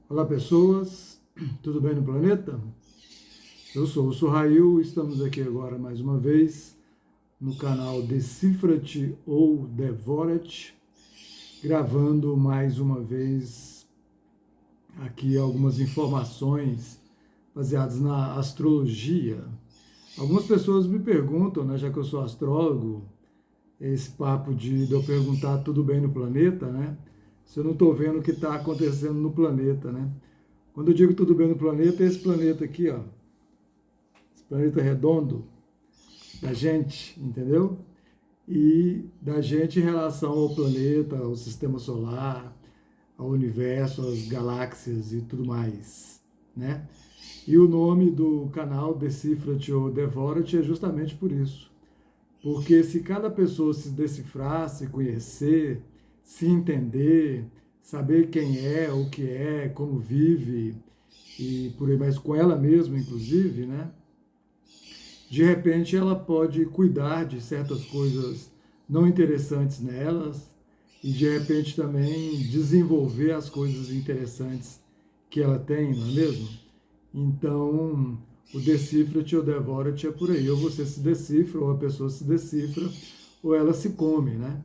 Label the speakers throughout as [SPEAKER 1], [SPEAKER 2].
[SPEAKER 1] Olá pessoas, tudo bem no planeta? Eu sou o Surrail, estamos aqui agora mais uma vez no canal Decifra-te ou Devora-te, gravando mais uma vez aqui algumas informações baseadas na astrologia. Algumas pessoas me perguntam, né, já que eu sou astrólogo, esse papo de eu perguntar tudo bem no planeta, né? Se eu não estou vendo o que está acontecendo no planeta, né? Quando eu digo tudo bem no planeta, é esse planeta aqui, ó. Esse planeta redondo da gente, entendeu? E da gente em relação ao planeta, ao sistema solar, ao universo, às galáxias e tudo mais, né? E o nome do canal Decifra-te ou Devora-te é justamente por isso. Porque se cada pessoa se decifrar, se conhecer, se entender, saber quem é, o que é, como vive, e por aí, mas com ela mesma, inclusive, né? De repente ela pode cuidar de certas coisas não interessantes nelas e de repente também desenvolver as coisas interessantes que ela tem, não é mesmo? Então, o decifra-te ou devora-te é por aí. Ou você se decifra, ou a pessoa se decifra, ou ela se come, né?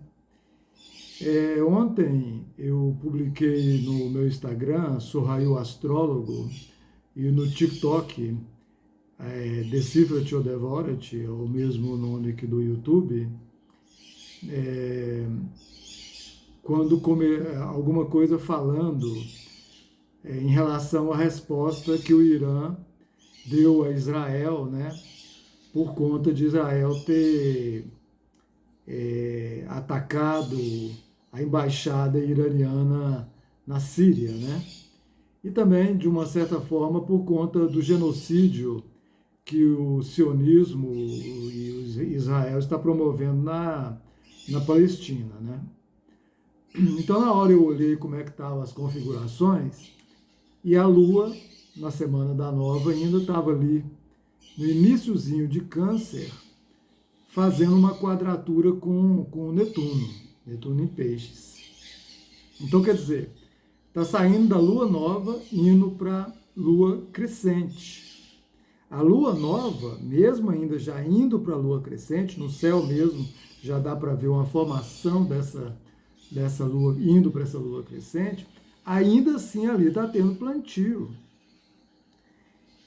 [SPEAKER 1] Ontem eu publiquei no meu Instagram, Surrail Astrólogo, e no TikTok, Decifra-te ou Devora-te, é o mesmo nome que do YouTube, quando alguma coisa falando em relação à resposta que o Irã deu a Israel, né, por conta de Israel ter atacado a embaixada iraniana na Síria, né? E também, de uma certa forma, por conta do genocídio que o sionismo e Israel está promovendo na Palestina, né? Então, na hora eu olhei como é que estavam as configurações e a Lua, na semana da nova, ainda estava ali no iniciozinho de Câncer, fazendo uma quadratura com o Netuno em Peixes. Então, quer dizer, está saindo da Lua nova e indo para a Lua crescente. A Lua nova, mesmo ainda já indo para a Lua crescente, no céu mesmo já dá para ver uma formação dessa Lua indo para essa Lua crescente, ainda assim ali está tendo plantio.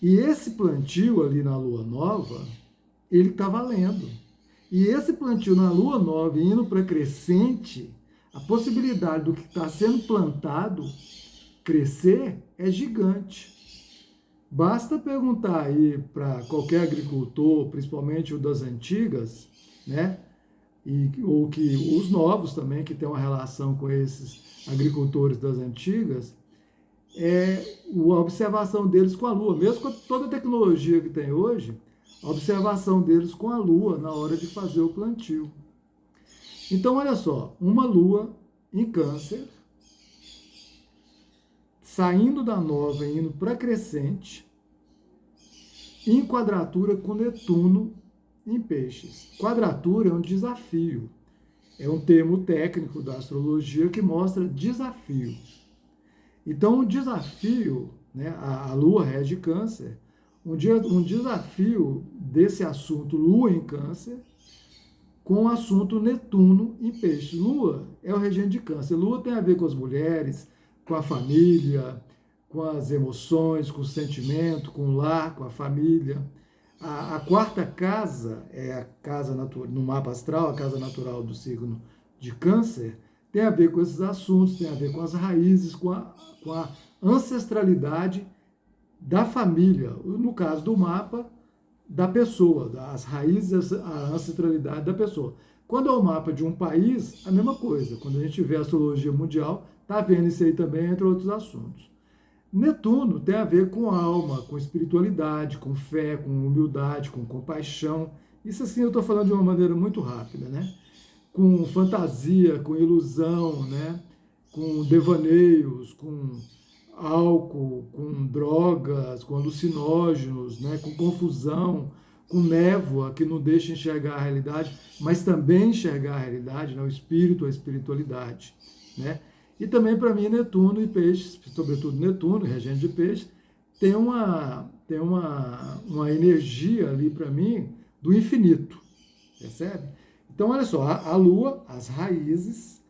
[SPEAKER 1] E esse plantio ali na Lua nova, ele está valendo. E esse plantio na Lua nova indo para crescente, a possibilidade do que está sendo plantado crescer é gigante. Basta perguntar aí para qualquer agricultor, principalmente o das antigas, né? Ou que os novos também, que têm uma relação com esses agricultores das antigas, a observação deles com a Lua. Mesmo com toda a tecnologia que tem hoje, a observação deles com a Lua na hora de fazer o plantio. Então, olha só, uma Lua em Câncer, saindo da nova e indo para crescente, em quadratura com Netuno em Peixes. Quadratura é um desafio. É um termo técnico da astrologia que mostra desafio. Então, um desafio, né, a Lua rege Câncer, um desafio desse assunto Lua em Câncer com o assunto Netuno em Peixe. Lua é o regente de Câncer. Lua tem a ver com as mulheres, com a família, com as emoções, com o sentimento, com o lar, com a família. A quarta casa é a casa natural, no mapa astral, a casa natural do signo de Câncer, tem a ver com esses assuntos, tem a ver com as raízes, com a ancestralidade da família, no caso do mapa, da pessoa, as raízes, a ancestralidade da pessoa. Quando é o mapa de um país, a mesma coisa. Quando a gente vê a astrologia mundial, está vendo isso aí também, entre outros assuntos. Netuno tem a ver com alma, com espiritualidade, com fé, com humildade, com compaixão. Isso assim eu estou falando de uma maneira muito rápida, né? Com fantasia, com ilusão, né? Com devaneios, com álcool, com drogas, com alucinógenos, né? Com confusão, com névoa que não deixa enxergar a realidade, mas também enxergar a realidade, né? O espírito, a espiritualidade, né? E também, para mim, Netuno e Peixes, sobretudo Netuno, regente de Peixes, tem uma energia ali, para mim, do infinito, percebe? Então, olha só, a Lua, as raízes,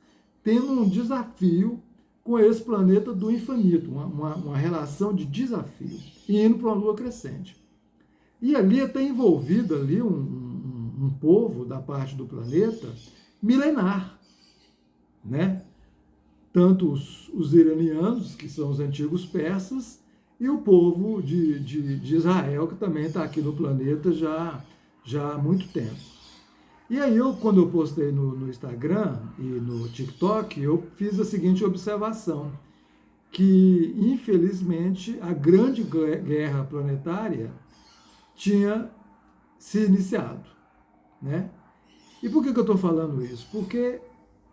[SPEAKER 1] tendo um desafio com esse planeta do infinito, uma relação de desafio, e indo para uma Lua crescente. E ali está envolvido ali um povo da parte do planeta milenar, né? Tanto os iranianos, que são os antigos persas, e o povo de Israel, que também está aqui no planeta já há muito tempo. E aí, quando eu postei no Instagram e no TikTok, eu fiz a seguinte observação, que, infelizmente, a grande guerra planetária tinha se iniciado, né? E por que eu estou falando isso? Porque,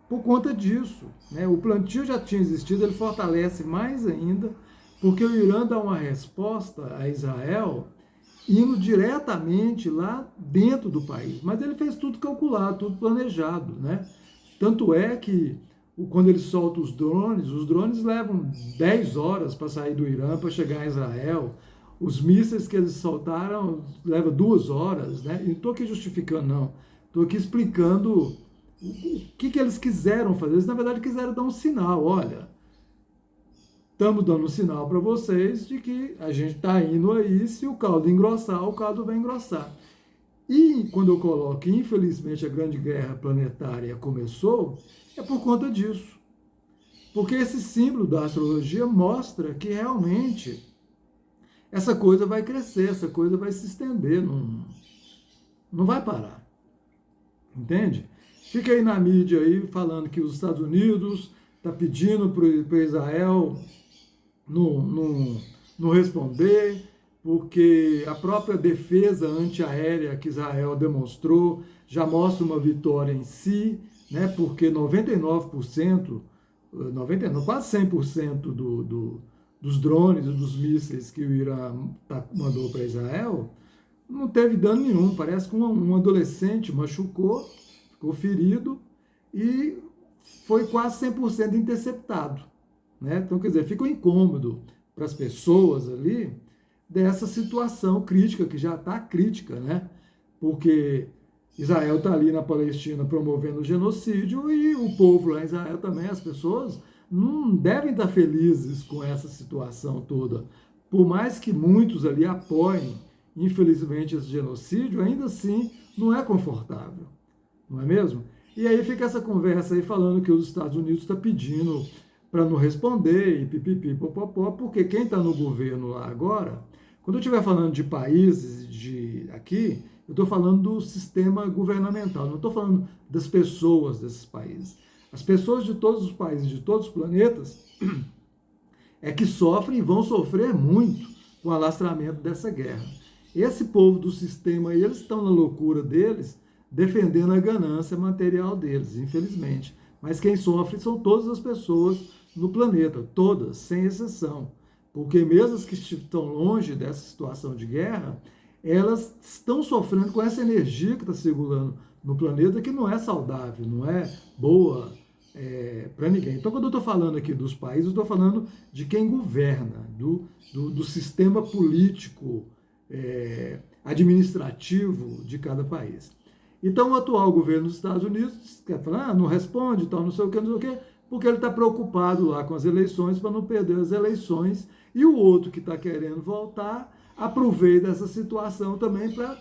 [SPEAKER 1] por conta disso, né, o plantio já tinha existido, ele fortalece mais ainda, porque o Irã dá uma resposta a Israel indo diretamente lá dentro do país. Mas ele fez tudo calculado, tudo planejado, né? Tanto é que, quando ele solta os drones levam 10 horas para sair do Irã, para chegar em Israel. Os mísseis que eles soltaram levam 2 horas, né? E não estou aqui justificando, não. Estou aqui explicando o que eles quiseram fazer. Eles, na verdade, quiseram dar um sinal. Olha, estamos dando um sinal para vocês de que a gente está indo aí, se o caldo engrossar, o caldo vai engrossar. E quando eu coloco que, infelizmente, a grande guerra planetária começou, é por conta disso. Porque esse símbolo da astrologia mostra que realmente essa coisa vai crescer, essa coisa vai se estender, não vai parar. Entende? Fica aí na mídia aí falando que os Estados Unidos está pedindo para Israel não responder, porque a própria defesa antiaérea que Israel demonstrou já mostra uma vitória em si, né? Porque 99%, quase 100% dos drones e dos mísseis que o Irã mandou para Israel não teve dano nenhum. Parece que um adolescente machucou, ficou ferido e foi quase 100% interceptado, né? Então, quer dizer, fica um incômodo para as pessoas ali dessa situação crítica, que já está crítica, né? Porque Israel está ali na Palestina promovendo o genocídio e o povo lá em Israel também, as pessoas não devem estar felizes com essa situação toda. Por mais que muitos ali apoiem, infelizmente, esse genocídio, ainda assim não é confortável, não é mesmo? E aí fica essa conversa aí falando que os Estados Unidos estão pedindo para não responder e pipipi, popopó, porque quem está no governo lá agora, quando eu estiver falando de países aqui, eu estou falando do sistema governamental, não estou falando das pessoas desses países. As pessoas de todos os países, de todos os planetas, é que sofrem e vão sofrer muito com o alastramento dessa guerra. Esse povo do sistema, eles estão na loucura deles, defendendo a ganância material deles, infelizmente. Mas quem sofre são todas as pessoas no planeta, todas, sem exceção. Porque mesmo as que estão longe dessa situação de guerra, elas estão sofrendo com essa energia que está circulando no planeta, que não é saudável, não é boa para ninguém. Então, quando eu estou falando aqui dos países, eu estou falando de quem governa, do sistema político, administrativo de cada país. Então, o atual governo dos Estados Unidos quer falar, não responde, tal, não sei o que, não sei o que, porque ele está preocupado lá com as eleições para não perder as eleições, e o outro que está querendo voltar aproveita essa situação também para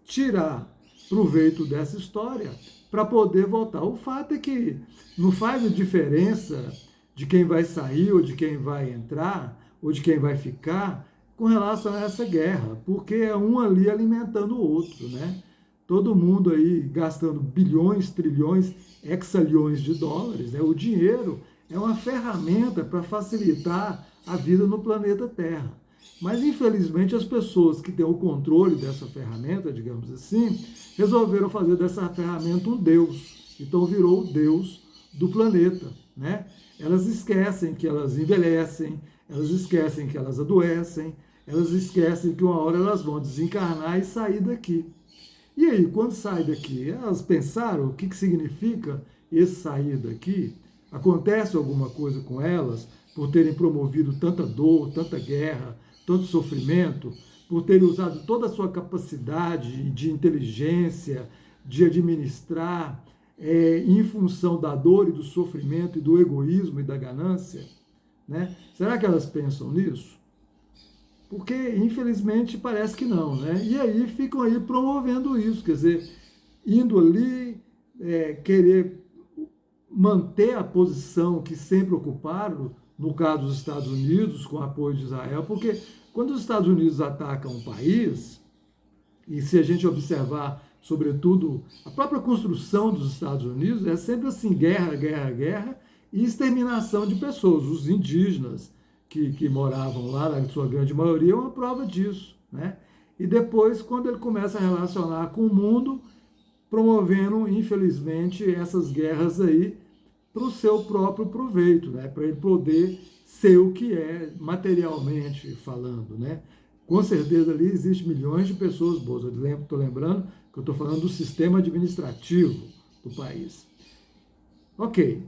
[SPEAKER 1] tirar proveito dessa história, para poder voltar. O fato é que não faz a diferença de quem vai sair, ou de quem vai entrar, ou de quem vai ficar, com relação a essa guerra, porque é um ali alimentando o outro, né? Todo mundo aí gastando bilhões, trilhões, hexalhões de dólares, né? O dinheiro é uma ferramenta para facilitar a vida no planeta Terra. Mas, infelizmente, as pessoas que têm o controle dessa ferramenta, digamos assim, resolveram fazer dessa ferramenta um Deus. Então, virou o Deus do planeta, né? Elas esquecem que elas envelhecem, elas esquecem que elas adoecem, elas esquecem que uma hora elas vão desencarnar e sair daqui. E aí, quando sai daqui, elas pensaram o que significa esse sair daqui? acontece alguma coisa com elas por terem promovido tanta dor, tanta guerra, tanto sofrimento, por terem usado toda a sua capacidade de inteligência, de administrar, em função da dor e do sofrimento e do egoísmo e da ganância, né? Será que elas pensam nisso? Porque, infelizmente, parece que não, né? E aí ficam aí promovendo isso, quer dizer, indo ali querer manter a posição que sempre ocuparam, no caso dos Estados Unidos, com apoio de Israel, porque quando os Estados Unidos atacam um país, e se a gente observar, sobretudo, a própria construção dos Estados Unidos, é sempre assim, guerra, guerra, guerra, e exterminação de pessoas. Os indígenas que moravam lá, na sua grande maioria, é uma prova disso, né? E depois, quando ele começa a relacionar com o mundo, promovendo, infelizmente, essas guerras aí para o seu próprio proveito, né? Para ele poder ser o que é, materialmente falando, né? Com certeza ali existem milhões de pessoas boas. Eu estou lembrando que eu estou falando do sistema administrativo do país. Ok.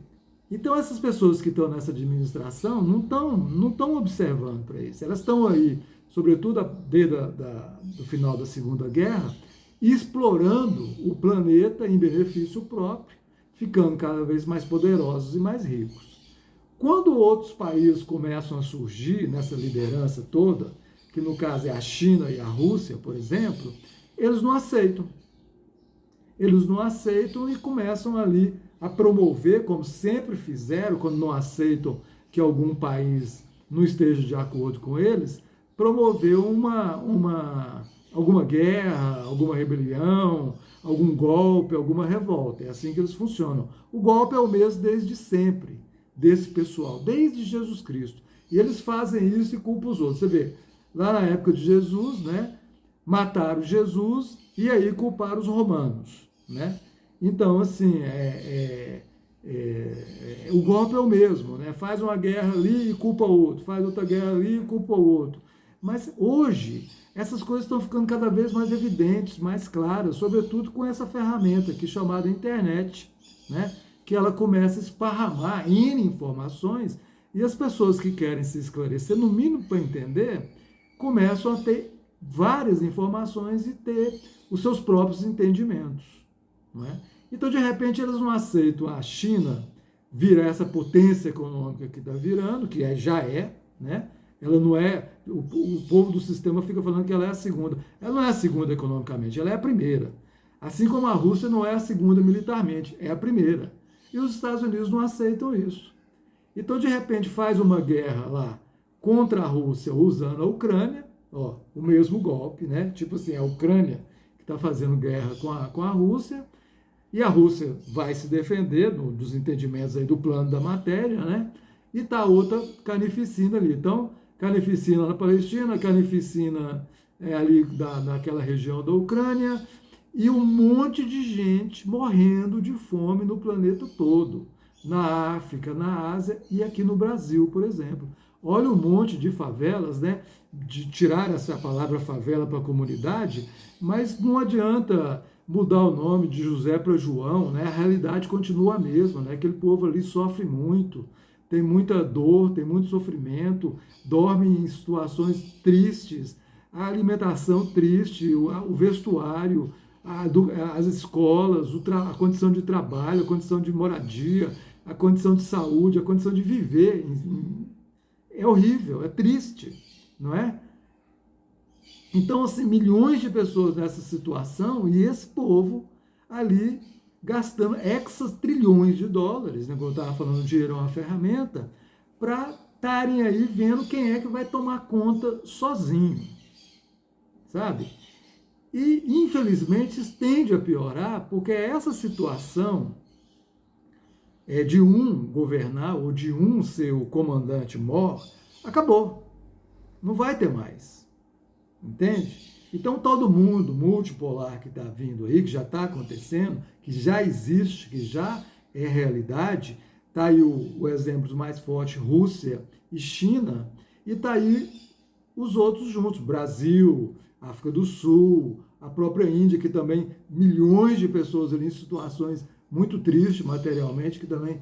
[SPEAKER 1] Então essas pessoas que estão nessa administração não estão observando para isso. Elas estão aí, sobretudo desde do final da Segunda Guerra, explorando o planeta em benefício próprio, ficando cada vez mais poderosos e mais ricos. Quando outros países começam a surgir nessa liderança toda, que no caso é a China e a Rússia, por exemplo, eles não aceitam. Eles não aceitam e começam ali a promover, como sempre fizeram, quando não aceitam que algum país não esteja de acordo com eles, promover alguma guerra, alguma rebelião, algum golpe, alguma revolta. É assim que eles funcionam. O golpe é o mesmo desde sempre, desse pessoal, desde Jesus Cristo. E eles fazem isso e culpam os outros. Você vê, lá na época de Jesus, né, mataram Jesus e aí culparam os romanos, né? Então, assim, o golpe é o mesmo, né? Faz uma guerra ali e culpa o outro, faz outra guerra ali e culpa o outro. Mas hoje, essas coisas estão ficando cada vez mais evidentes, mais claras, sobretudo com essa ferramenta aqui chamada internet, né? Que ela começa a esparramar N informações e as pessoas que querem se esclarecer, no mínimo para entender, começam a ter várias informações e ter os seus próprios entendimentos. Não é? Então, de repente, eles não aceitam a China virar essa potência econômica que está virando, que já é, né? Ela não é, o povo do sistema fica falando que ela é a segunda. Ela não é a segunda economicamente, ela é a primeira. Assim como a Rússia não é a segunda militarmente, é a primeira. E os Estados Unidos não aceitam isso. Então, de repente, faz uma guerra lá contra a Rússia usando a Ucrânia, ó, o mesmo golpe, né? Tipo assim, a Ucrânia que está fazendo guerra com a Rússia, e a Rússia vai se defender dos entendimentos aí do plano da matéria, né? E tá a outra carnificina ali. Então, carnificina na Palestina, carnificina ali naquela região da Ucrânia, e um monte de gente morrendo de fome no planeta todo, na África, na Ásia e aqui no Brasil, por exemplo. Olha um monte de favelas, né? De tirar essa palavra favela para a comunidade, mas não adianta mudar o nome de José para João, né? A realidade continua a mesma, né? Aquele povo ali sofre muito, tem muita dor, tem muito sofrimento, dorme em situações tristes, a alimentação triste, o vestuário, as escolas, a condição de trabalho, a condição de moradia, a condição de saúde, a condição de viver. É horrível, é triste, não é? Então, assim, milhões de pessoas nessa situação e esse povo ali gastando trilhões de dólares, né? Como eu estava falando, o dinheiro é uma ferramenta, para estarem aí vendo quem é que vai tomar conta sozinho, sabe? E, infelizmente, isso tende a piorar, porque essa situação de um governar ou de um ser o comandante mor, acabou. Não vai ter mais. Entende? Então, todo mundo multipolar que está vindo aí, que já está acontecendo, que já existe, que já é realidade, está aí o exemplo mais forte, Rússia e China, e está aí os outros juntos, Brasil, África do Sul, a própria Índia, que também milhões de pessoas ali em situações muito tristes materialmente, que também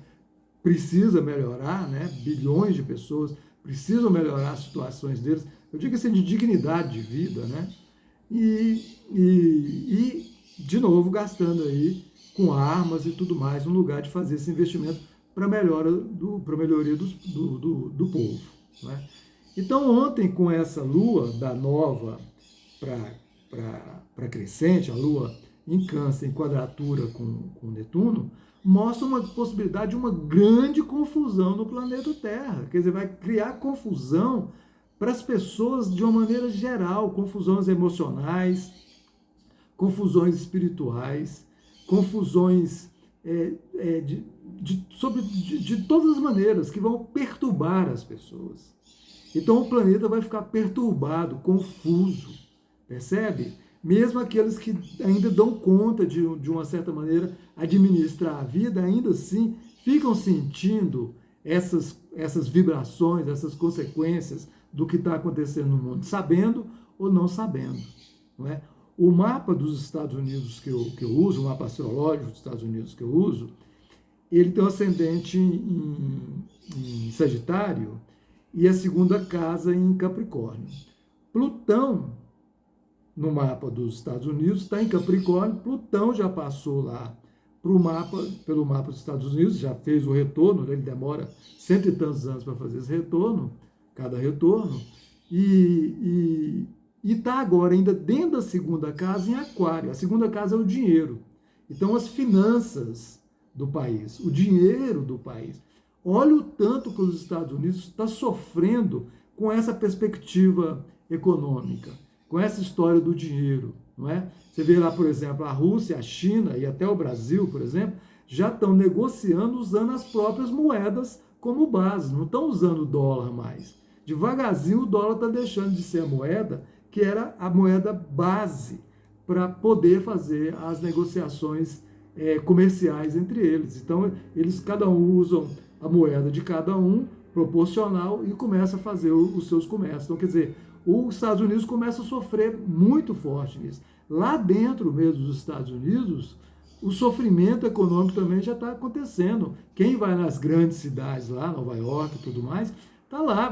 [SPEAKER 1] precisa melhorar, né? Bilhões de pessoas precisam melhorar as situações deles, eu digo assim, de dignidade de vida, né? E de novo, gastando aí com armas e tudo mais, no lugar de fazer esse investimento para melhoria do povo. Né? Então, ontem, com essa lua da nova para crescente, a lua em Câncer, em quadratura com Netuno, mostra uma possibilidade de uma grande confusão no planeta Terra. Quer dizer, vai criar confusão para as pessoas de uma maneira geral, confusões emocionais, confusões espirituais, confusões de todas as maneiras que vão perturbar as pessoas. Então o planeta vai ficar perturbado, confuso, percebe? Mesmo aqueles que ainda dão conta de uma certa maneira administrar a vida, ainda assim ficam sentindo essas vibrações, essas consequências do que está acontecendo no mundo, sabendo ou não sabendo. Não é? O mapa dos Estados Unidos que eu uso, o mapa astrológico dos Estados Unidos que eu uso, ele tem um ascendente em Sagitário e a segunda casa em Capricórnio. Plutão, no mapa dos Estados Unidos, está em Capricórnio. Plutão já passou lá pelo mapa dos Estados Unidos, já fez o retorno, ele demora 100 e tantos anos para fazer esse retorno, cada retorno, e está agora ainda dentro da segunda casa em Aquário. A segunda casa é o dinheiro. Então, as finanças do país, o dinheiro do país. Olha o tanto que os Estados Unidos está sofrendo com essa perspectiva econômica, com essa história do dinheiro, não é? Você vê lá, por exemplo, a Rússia, a China e até o Brasil, por exemplo, já estão negociando usando as próprias moedas como base, não estão usando o dólar mais. Devagarzinho o dólar está deixando de ser a moeda que era a moeda base para poder fazer as negociações comerciais entre eles. Então, eles cada um usam a moeda de cada um, proporcional, e começa a fazer os seus comércios. Então, quer dizer, os Estados Unidos começa a sofrer muito forte nisso. Lá dentro mesmo dos Estados Unidos, o sofrimento econômico também já está acontecendo. Quem vai nas grandes cidades lá, Nova York e tudo mais, está lá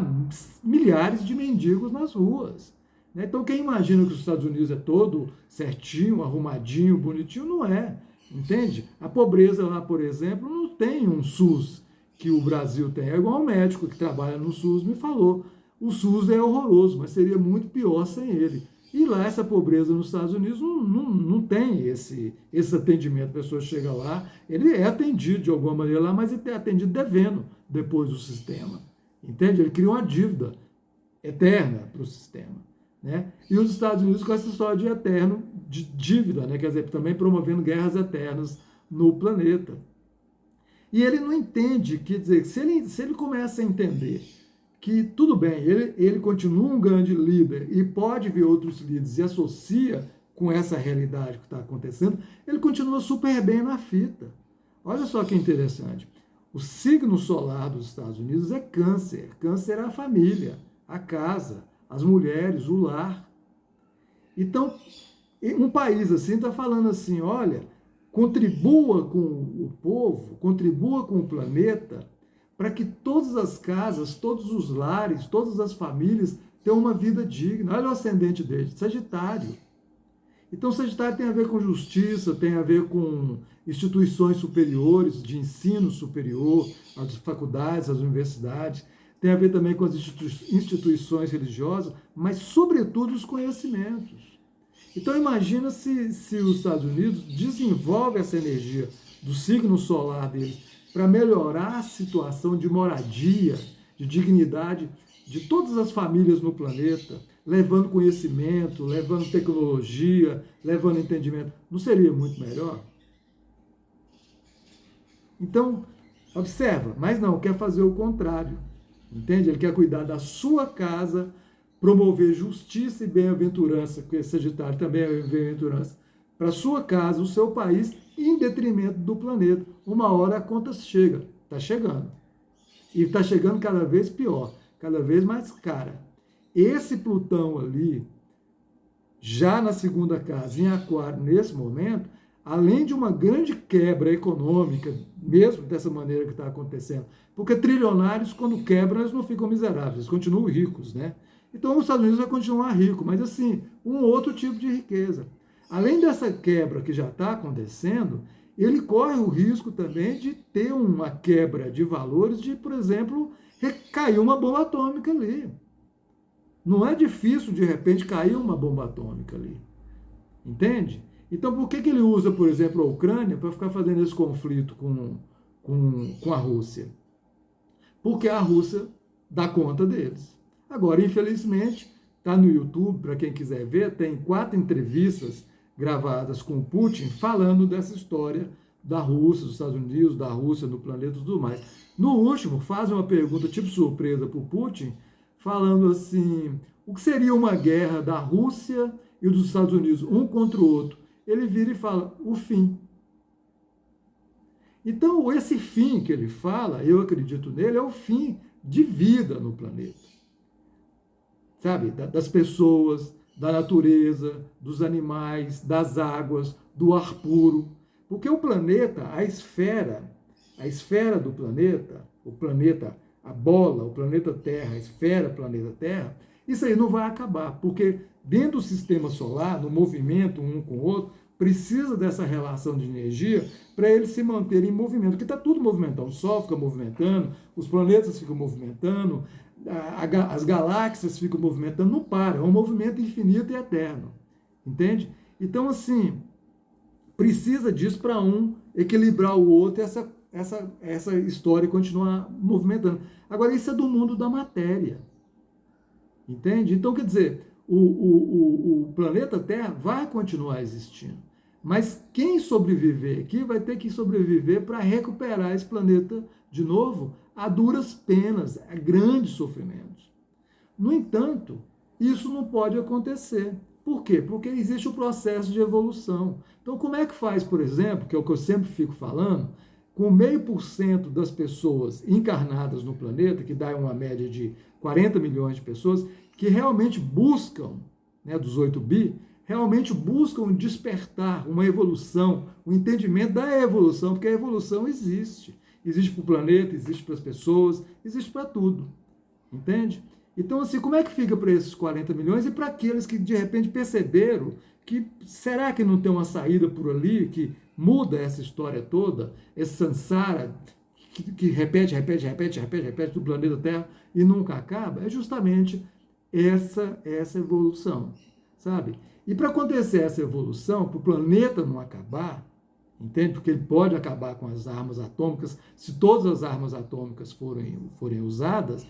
[SPEAKER 1] milhares de mendigos nas ruas. Então, quem imagina que os Estados Unidos é todo certinho, arrumadinho, bonitinho, não é. Entende? A pobreza lá, por exemplo, não tem um SUS que o Brasil tem. É igual o médico que trabalha no SUS me falou. O SUS é horroroso, mas seria muito pior sem ele. E lá, essa pobreza nos Estados Unidos não tem esse atendimento. A pessoa chega lá, ele é atendido de alguma maneira lá, mas ele é atendido devendo depois do sistema. Entende? Ele cria uma dívida eterna para o sistema. Né? E os Estados Unidos com essa história de eterno, de dívida, né? Quer dizer, também promovendo guerras eternas no planeta. E ele não entende, quer dizer, se ele começa a entender que tudo bem, ele continua um grande líder e pode ver outros líderes e associa com essa realidade que está acontecendo, ele continua super bem na fita. Olha só que interessante. O signo solar dos Estados Unidos é Câncer. Câncer é a família, a casa, as mulheres, o lar. Então, um país assim está falando assim, olha, contribua com o povo, contribua com o planeta, para que todas as casas, todos os lares, todas as famílias tenham uma vida digna. Olha o ascendente dele, Sagitário. Então, Sagitário tem a ver com justiça, tem a ver com instituições superiores, de ensino superior, as faculdades, as universidades, tem a ver também com as instituições religiosas, mas, sobretudo, os conhecimentos. Então, imagina se os Estados Unidos desenvolvem essa energia do signo solar deles para melhorar a situação de moradia, de dignidade de todas as famílias no planeta, levando conhecimento, levando tecnologia, levando entendimento. Não seria muito melhor? Então, observa, mas não, quer fazer o contrário. Entende? Ele quer cuidar da sua casa, promover justiça e bem-aventurança, porque Sagitário também é bem-aventurança, para a sua casa, o seu país, em detrimento do planeta. Uma hora a conta chega, está chegando. E está chegando cada vez pior, cada vez mais cara. Esse Plutão ali, já na segunda casa, em Aquário, nesse momento, além de uma grande quebra econômica, mesmo dessa maneira que está acontecendo, porque trilionários, quando quebram, eles não ficam miseráveis, eles continuam ricos, né? Então, os Estados Unidos vai continuar rico, mas assim, um outro tipo de riqueza. Além dessa quebra que já está acontecendo, ele corre o risco também de ter uma quebra de valores, de, por exemplo, cair uma bomba atômica ali. Não é difícil, de repente, cair uma bomba atômica ali. Entende? Então, por que ele usa, por exemplo, a Ucrânia para ficar fazendo esse conflito com a Rússia? Porque a Rússia dá conta deles. Agora, infelizmente, está no YouTube, para quem quiser ver, tem 4 entrevistas gravadas com o Putin falando dessa história da Rússia, dos Estados Unidos, da Rússia no planeta e tudo mais. No último, faz uma pergunta tipo surpresa para o Putin, falando assim, o que seria uma guerra da Rússia e dos Estados Unidos, um contra o outro? Ele vira e fala, o fim. Então, esse fim que ele fala, eu acredito nele, é o fim de vida no planeta. Sabe? Das pessoas, da natureza, dos animais, das águas, do ar puro. Porque o planeta, a esfera do planeta, o planeta, a bola, o planeta Terra, a esfera planeta Terra, isso aí não vai acabar, porque dentro do sistema solar, no movimento um com o outro, precisa dessa relação de energia para eles se manterem em movimento, porque está tudo movimentando, o Sol fica movimentando, os planetas ficam movimentando, as galáxias ficam movimentando, não para, é um movimento infinito e eterno, entende? Então, assim, precisa disso para um equilibrar o outro e essa história continuar movimentando. Agora, isso é do mundo da matéria, entende? Então, quer dizer, o planeta Terra vai continuar existindo, mas quem sobreviver aqui vai ter que sobreviver para recuperar esse planeta de novo a duras penas, a grandes sofrimentos. No entanto, isso não pode acontecer. Por quê? Porque existe o processo de evolução. Então, como é que faz, por exemplo, que é o que eu sempre fico falando, com 0,5% das pessoas encarnadas no planeta, que dá uma média de 40 milhões de pessoas, que realmente buscam, né, dos 8 bi, realmente buscam despertar uma evolução, um entendimento da evolução, porque a evolução existe. Existe para o planeta, existe para as pessoas, existe para tudo. Entende? Então, assim, como é que fica para esses 40 milhões e para aqueles que, de repente, perceberam que será que não tem uma saída por ali que muda essa história toda, esse samsara que repete do planeta Terra e nunca acaba? É justamente essa evolução, sabe? E para acontecer essa evolução, para o planeta não acabar, entende? Porque ele pode acabar com as armas atômicas, se todas as armas atômicas forem usadas,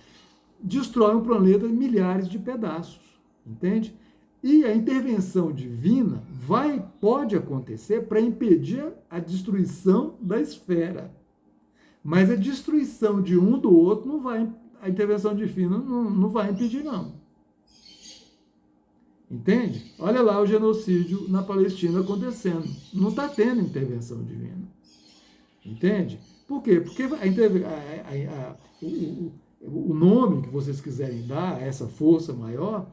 [SPEAKER 1] destrói um planeta em milhares de pedaços, entende? E a intervenção divina pode acontecer para impedir a destruição da esfera. Mas a destruição de um do outro não vai, a intervenção divina não vai impedir, não. Entende? Olha lá o genocídio na Palestina acontecendo. Não está tendo intervenção divina. Entende? Por quê? Porque o nome que vocês quiserem dar a essa força maior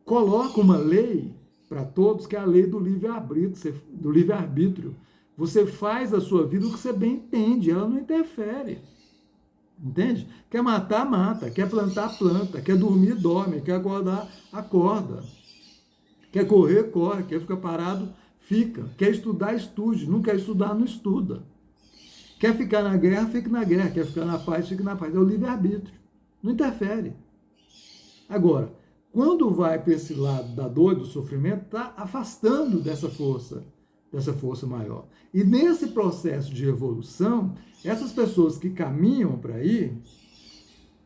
[SPEAKER 1] coloca uma lei para todos, que é a lei do livre-arbítrio. Você faz a sua vida o que você bem entende, ela não interfere. Entende? Quer matar, mata. Quer plantar, planta. Quer dormir, dorme. Quer acordar, acorda. Quer correr, corre. Quer ficar parado, fica. Quer estudar, estude. Não quer estudar, não estuda. Quer ficar na guerra, fique na guerra. Quer ficar na paz, fique na paz. É o livre-arbítrio. Não interfere. Agora, quando vai para esse lado da dor e do sofrimento, está afastando dessa força maior. E nesse processo de evolução, essas pessoas que caminham para aí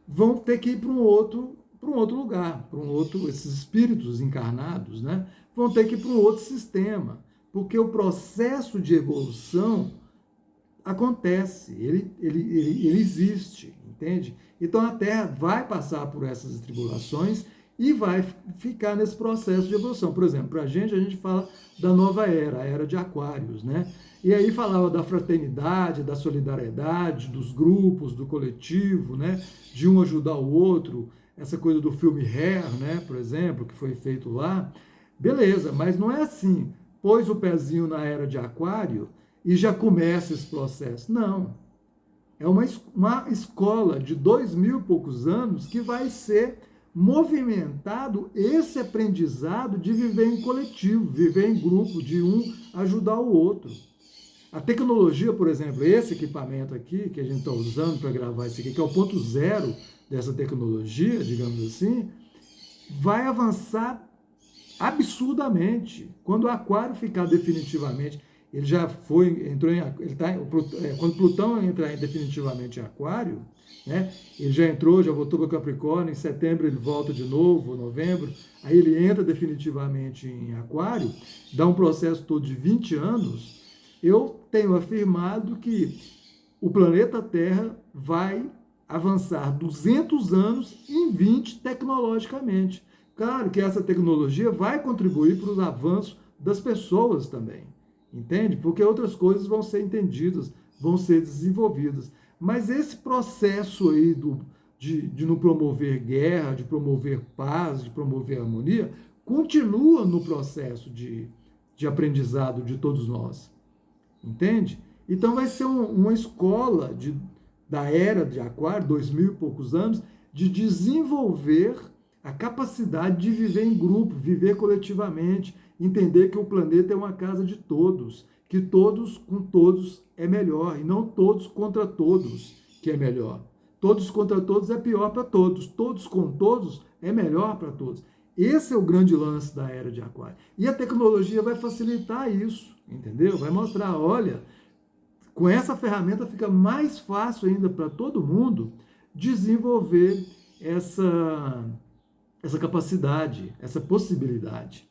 [SPEAKER 1] vão ter que ir para um outro lugar, esses espíritos encarnados, né, vão ter que ir para um outro sistema, porque o processo de evolução acontece, ele existe, entende? Então a Terra vai passar por essas tribulações e vai ficar nesse processo de evolução. Por exemplo, para a gente fala da nova era, a era de Aquários, né? E aí falava da fraternidade, da solidariedade, dos grupos, do coletivo, né? De um ajudar o outro, essa coisa do filme Hair, né? Por exemplo, que foi feito lá. Beleza, mas não é assim. pôs o pezinho na era de Aquário e já começa esse processo. Não. É uma escola de 2000 e poucos anos que vai ser movimentado esse aprendizado de viver em coletivo, viver em grupo, de um ajudar o outro. A tecnologia, por exemplo, esse equipamento aqui que a gente está usando para gravar isso aqui, que é o ponto zero dessa tecnologia, digamos assim, vai avançar absurdamente. Quando o Aquário ficar definitivamente, ele já foi, entrou em, ele tá, quando Plutão entrar definitivamente em Aquário, né, ele já entrou, já voltou para o Capricórnio, em setembro ele volta de novo, novembro, aí ele entra definitivamente em Aquário, dá um processo todo de 20 anos, eu tenho afirmado que o planeta Terra vai avançar 200 anos em 20 tecnologicamente. Claro que essa tecnologia vai contribuir para os avanços das pessoas também, entende? Porque outras coisas vão ser entendidas, vão ser desenvolvidas. Mas esse processo aí de não promover guerra, de promover paz, de promover harmonia, continua no processo de aprendizado de todos nós, entende? Então vai ser uma escola da era de Aquário, 2000 e poucos anos, de desenvolver a capacidade de viver em grupo, viver coletivamente, entender que o planeta é uma casa de todos, que todos com todos é melhor, e não todos contra todos que é melhor. Todos contra todos é pior para todos, todos com todos é melhor para todos. Esse é o grande lance da era de Aquário. E a tecnologia vai facilitar isso, entendeu? Vai mostrar, olha, com essa ferramenta fica mais fácil ainda para todo mundo desenvolver essa capacidade, essa possibilidade.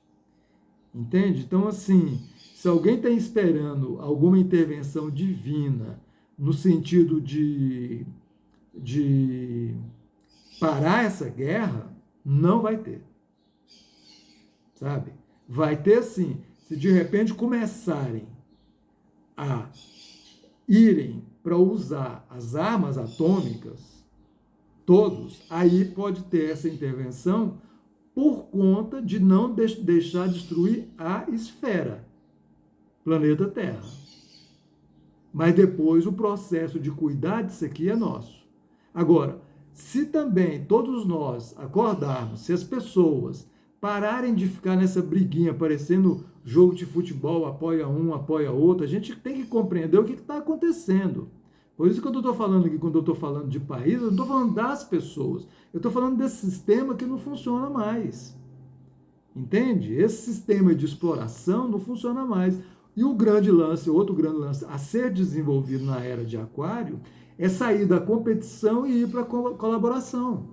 [SPEAKER 1] Entende? Então, assim, se alguém está esperando alguma intervenção divina no sentido de parar essa guerra, não vai ter. Sabe? Vai ter sim, se de repente começarem a irem para usar as armas atômicas, todos, aí pode ter essa intervenção por conta de não deixar destruir a esfera, planeta Terra. Mas depois o processo de cuidar disso aqui é nosso. Agora, se também todos nós acordarmos, se as pessoas pararem de ficar nessa briguinha, parecendo jogo de futebol, apoia um, apoia outro, a gente tem que compreender o que está acontecendo. Por isso que eu estou falando aqui, quando eu estou falando de país, eu não estou falando das pessoas, eu estou falando desse sistema que não funciona mais. Entende? Esse sistema de exploração não funciona mais. E o grande lance, outro grande lance a ser desenvolvido na era de Aquário, é sair da competição e ir para a colaboração.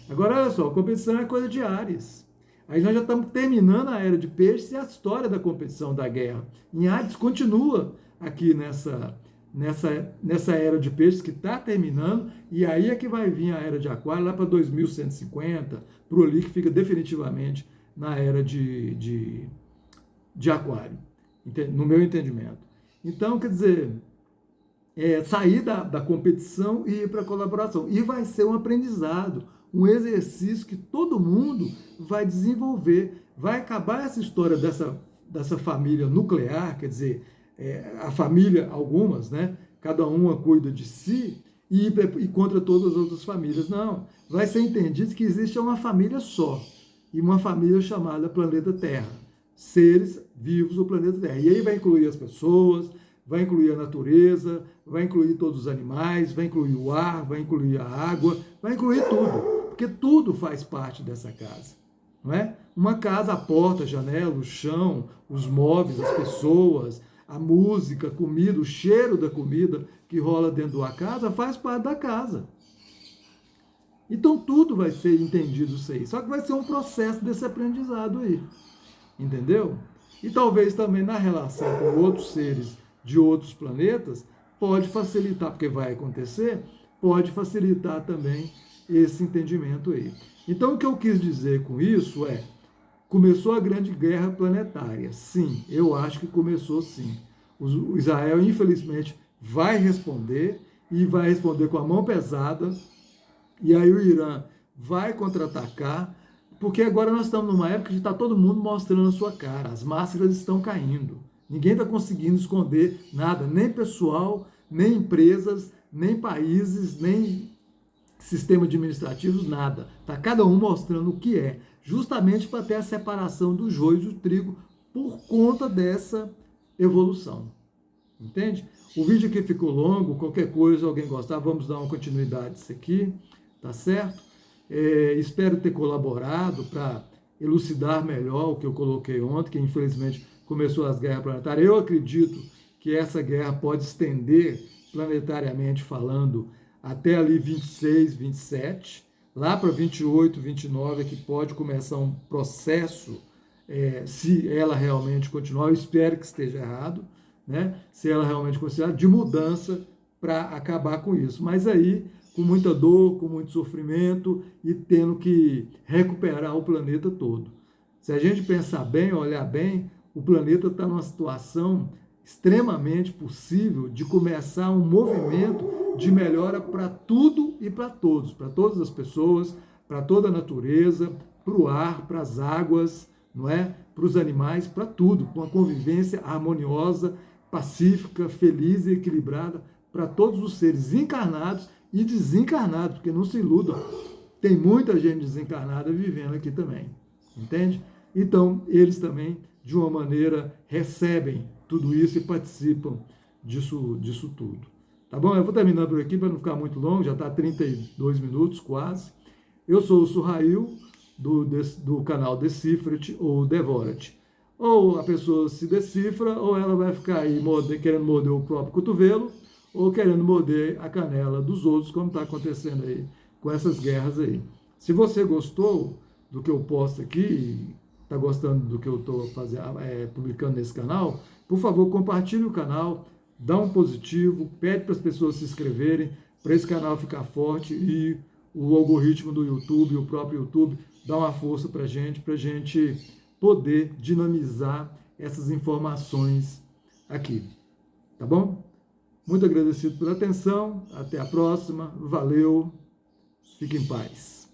[SPEAKER 1] Agora, olha só, a competição é coisa de Áries. Aí nós já estamos terminando a era de Peixes e a história da competição, da guerra. Em Áries continua aqui nessa era de Peixes que está terminando, e aí é que vai vir a era de Aquário lá para 2150, para o ali que fica definitivamente na era de Aquário, no meu entendimento. Então, quer dizer, sair da competição e ir para a colaboração. E vai ser um aprendizado, um exercício que todo mundo vai desenvolver. Vai acabar essa história dessa família nuclear, quer dizer, a família, algumas, né? Cada uma cuida de si e contra todas as outras famílias. Não, vai ser entendido que existe uma família só, e uma família chamada planeta Terra, seres vivos do planeta Terra. E aí vai incluir as pessoas, vai incluir a natureza, vai incluir todos os animais, vai incluir o ar, vai incluir a água, vai incluir tudo, porque tudo faz parte dessa casa. Não é? Uma casa, a porta, a janela, o chão, os móveis, as pessoas, a música, a comida, o cheiro da comida que rola dentro da casa faz parte da casa. Então tudo vai ser entendido isso aí. Só que vai ser um processo desse aprendizado aí. Entendeu? E talvez também na relação com outros seres de outros planetas, pode facilitar, porque vai acontecer, pode facilitar também esse entendimento aí. Então o que eu quis dizer com isso começou a grande guerra planetária. Sim, eu acho que começou sim. O Israel, infelizmente, vai responder, e vai responder com a mão pesada, e aí o Irã vai contra-atacar, Porque agora nós estamos numa época que está todo mundo mostrando a sua cara, as máscaras estão caindo. Ninguém está conseguindo esconder nada, nem pessoal, nem empresas, nem países, nem sistema administrativos, nada. Está cada um mostrando o que é, justamente para ter a separação do joio e do trigo por conta dessa evolução. Entende? O vídeo aqui ficou longo, qualquer coisa, alguém gostar, vamos dar uma continuidade nisso aqui, tá certo? Espero ter colaborado para elucidar melhor o que eu coloquei ontem, que infelizmente começou as guerras planetárias. Eu acredito que essa guerra pode estender, planetariamente falando, até ali 26, 27, lá para 28, 29 é que pode começar um processo, se ela realmente continuar, eu espero que esteja errado, né? Se ela realmente continuar, de mudança para acabar com isso. Mas aí, com muita dor, com muito sofrimento e tendo que recuperar o planeta todo. Se a gente pensar bem, olhar bem, o planeta está numa situação extremamente possível de começar um movimento de melhora para tudo e para todas as pessoas, para toda a natureza, para o ar, para as águas, não é? Para os animais, para tudo, com uma convivência harmoniosa, pacífica, feliz e equilibrada para todos os seres encarnados e desencarnados, porque não se iludam, tem muita gente desencarnada vivendo aqui também, entende? Então, eles também, de uma maneira, recebem tudo isso e participam disso tudo. Tá bom? Eu vou terminando por aqui para não ficar muito longo, já está 32 minutos quase. Eu sou o Suhail, do canal Decifra-te ou Devora-te. Ou a pessoa se decifra, ou ela vai ficar aí querendo morder o próprio cotovelo, ou querendo morder a canela dos outros, como está acontecendo aí com essas guerras aí. Se você gostou do que eu posto aqui, está gostando do que eu estou publicando nesse canal, por favor, compartilhe o canal, dá um positivo, pede para as pessoas se inscreverem, para esse canal ficar forte e o algoritmo do YouTube, o próprio YouTube, dá uma força para a gente poder dinamizar essas informações aqui. Tá bom? Muito agradecido pela atenção, até a próxima, valeu, fique em paz.